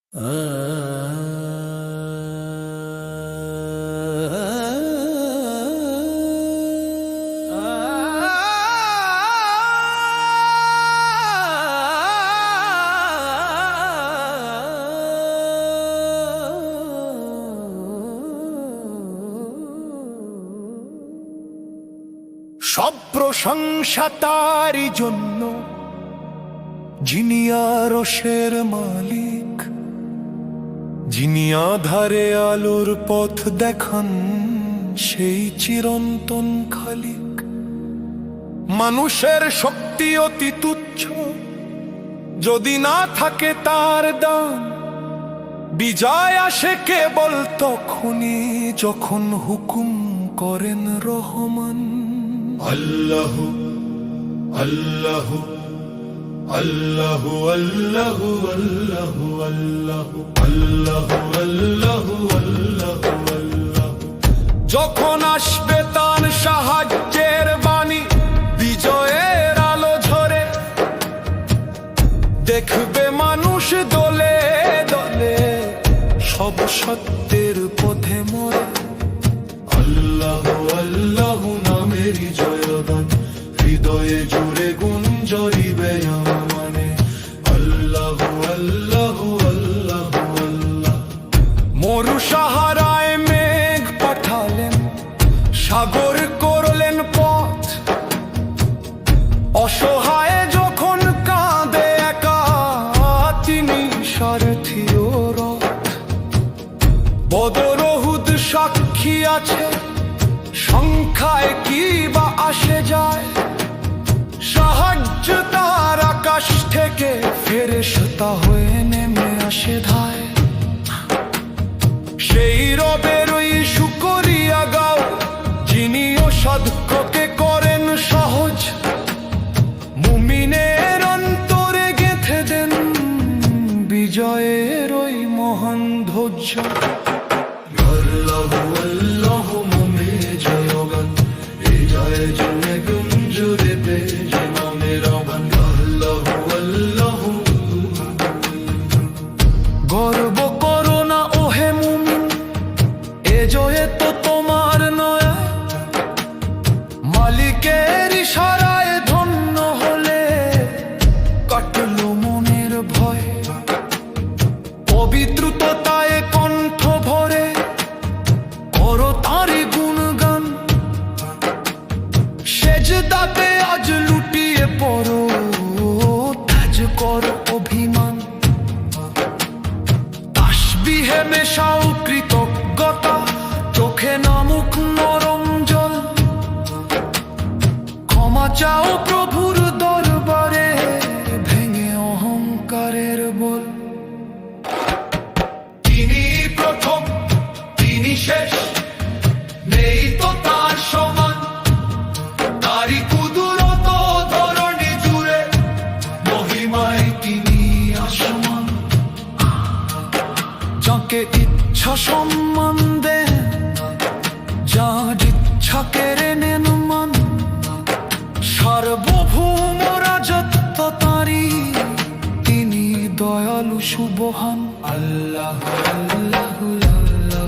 সব প্রশংসা তারই জন্য যিনি আরশের মালিক, যিনি আধারে আলোর পথ দেখান, সেই চিরন্তন খালিক। মানুষের শক্তি অতি তুচ্ছ, যদি না থাকে তার দান। বিজয় আসে কেবল তখনই যখন হুকুম করেন রহমান। আল্লাহ আল্লাহ আল্লাহ আল্লাহ আল্লাহ আল্লাহ আল্লাহ আল্লাহ আল্লাহ আল্লাহ। যখন আসবে তার সাহায্যের বাণী, বিজয়ের আলো ঝরে, দেখবে মানুষ দলে দলে সব সত্যের পথে মরে। আল্লাহ আল্লাহ নামেরই জয়গান হৃদয়ে জুড়ে গুঞ্জরিবে মানে। আল্লাহ আল্লাহ আল্লাহ আল্লাহ। মরু সাহারায় মেঘ পাঠালেন, সাগর করলেন পথ। অসহায় যখন কাঁদে একা, তিনি সারথি ও রথ। বদর উহুদ সাক্ষী আছে, সংখ্যায় কি বা আসে যায়। সাহায্য তার আকাশ থেকে ফেরেশতা হয়ে নেমে আসে ধায়। সেই রবেরই শুকরিয়া গাও, যিনি অসাধ্যকে করেন সহজ। মুমিনের অন্তরে গেঁথে দেন বিজয়ের ওই মহান ধ্বজ। আল্লাহ আল্লাহ মুমে জয়গান হৃদয়ে জুড়ে গুঞ্জরিবে নামের আহ্বান। আল্লাহ আল্লাহ। গর্ব করো না ওহে মুমিন, এ জয়ে তো তোমার নয়। মালিকের ইশারায় ধন্য হলে কাটলো মনের ভয়। পবিত্রতায় কণ্ঠ ভরে করো তারি গুণগান। সেজদাতে আজ লুটিয়ে পড়ো, ত্যাজ করো অভিমান। তাসবিহে মেশাও কৃতজ্ঞতা, চোখে নামুক নরম জল। ক্ষমা চাও প্রভুর দরবারে, ভেঙে অহংকারের বল। তিনি প্রথম, তিনি শেষ, নেই তো তার সমান। তারি কুদরত ধরণী জুড়ে, মহিমায় তিনি আসমান। যাকে ইচ্ছা সম্মান দেন, যার ইচ্ছা কেড়ে নেন মান। সার্বভৌম রাজত্ব তাঁরই, তিনি দয়ালু সুবহান। আল্লাহ আল্লাহ আল্লাহ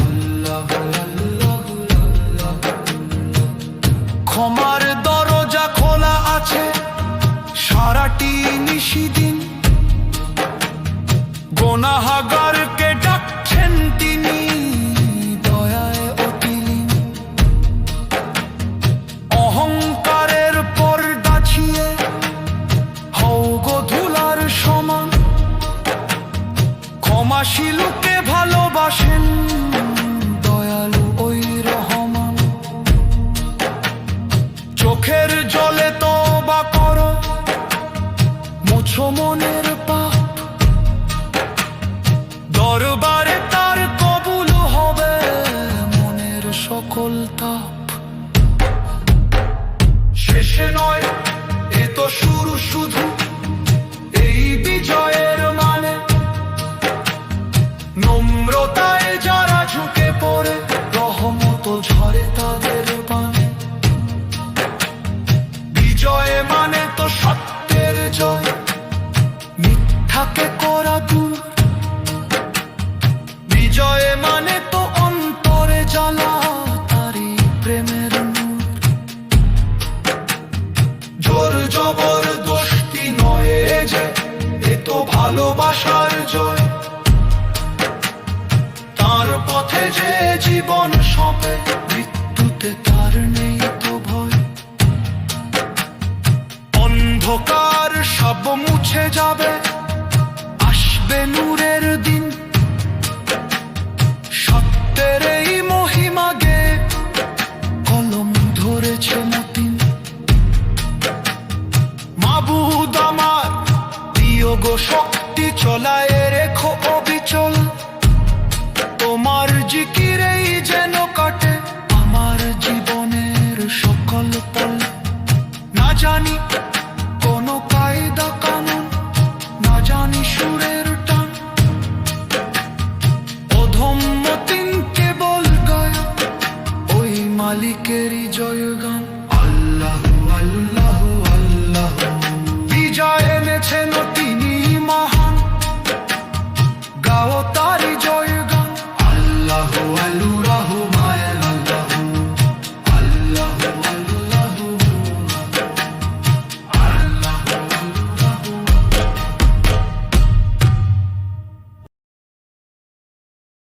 আল্লাহ আল্লাহ আল্লাহ। ক্ষমার দরজা খোলা আছে সারাটি নিশিদিন। গুনাহগারকে ডাকছেন তিনি দয়ায় অতিলীন। অহংকারের পর্দা ছিঁড়ে হও গো ধুলার সমান। ক্ষমাশীলকে ভালোবাসেন দয়ালু ওই রহমান। চোখের জলে তওবা করো, মুছো মনের পাপ। দরবারে তার কবুল হবে মনের সকল তাপ। শেষে নয় এ তো শুরু শুধু, এই বিজয়ের মানে। নম্রতায় যারা ঝুঁকে পড়ে, রহমত ঝরে তাদের পানে। বিজয় মানে তো সত্যের জয়, মিথ্যাকে করা দূর। তো ভালোবাসার জয়। তার পথে যে জীবন সঁপে, মৃত্যুতে তার নেই তো ভয়। অন্ধকার সব মুছে যাবে, আসবে নূরের দিন। সত্যের এই মহিমা গে কলম ধরেছে মতিন। মাবুদ আমার প্রিয় গো শক্তি, চলায় রেখো অবিচল। তোমার জিকিরেই যেন কাটে আমার জীবনের সকল পল। না জানি কোন কায়দা কানুন, না জানি সুরের টান, অধম্য তিন কেবল গায় ওই মালিকেরই জয়গান। আল্লাহু আল্লাহু আল্লাহু, বিজয় এনেছে নতুন